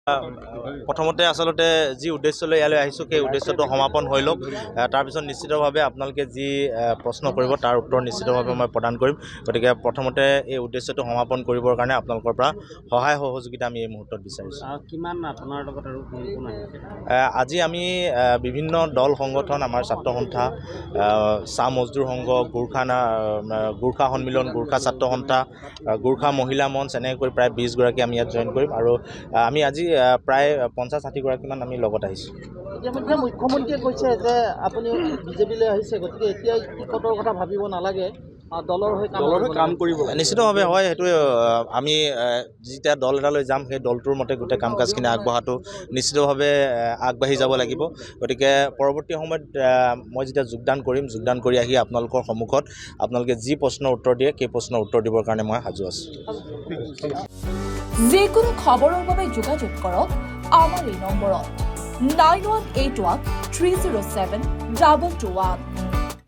প্ৰথমতে আচলতে যি উদ্দেশ্যলৈ ইয়ালৈ আহিছোঁ সেই উদ্দেশ্যটো সমাপন হৈ লওক তাৰপিছত নিশ্চিতভাৱে আপোনালোকে যি প্ৰশ্ন কৰিব তাৰ উত্তৰ নিশ্চিতভাৱে মই প্ৰদান কৰিম গতিকে প্ৰথমতে এই উদ্দেশ্যটো সমাপন কৰিবৰ কাৰণে আপোনালোকৰ পৰা সহায় সহযোগিতা আমি এই মুহূৰ্তত বিচাৰিছোঁ কিমান আপোনাৰ লগত আৰু কোন কোন আহিছে আজি আমি বিভিন্ন দল সংগঠন আমাৰ ছাত্ৰ সন্থা চাহ মজদুৰ সংঘ গোৰ্খা সন্মিলন গোৰ্খা ছাত্ৰ সন্থা গোৰ্খা মহিলা মঞ্চ এনেকৈ প্ৰায় 20 গৰাকী আমি ইয়াত জইন কৰিম আৰু আমি আজি প্ৰায় 50-60 গৰাকীমান আমি লগত আহিছোঁ ইতিমধ্যে মুখ্যমন্ত্ৰীয়ে কৈছে যে আপুনি বিজেপিলৈ আহিছে গতিকে এতিয়া টিকটৰ কথা ভাবিব নালাগে দলৰ হৈ কাম কৰিব নিশ্চিতভাৱে হয় সেইটোৱে আমি যেতিয়া দল এটালৈ যাম সেই দলটোৰ মতে গোটেই কাম কাজখিনি আগবঢ়াটো নিশ্চিতভাৱে আগবাঢ়ি যাব লাগিব গতিকে পৰৱৰ্তী সময়ত মই যেতিয়া যোগদান কৰি আহি আপোনালোকৰ সন্মুখত আপোনালোকে যি প্ৰশ্নৰ উত্তৰ দিয়ে সেই প্ৰশ্নৰ উত্তৰ দিবৰ কাৰণে মই সাজু আছোঁ যিকোনো খবৰৰ বাবে যোগাযোগ কৰক আমাৰ এই নম্বৰত 9181 307 2221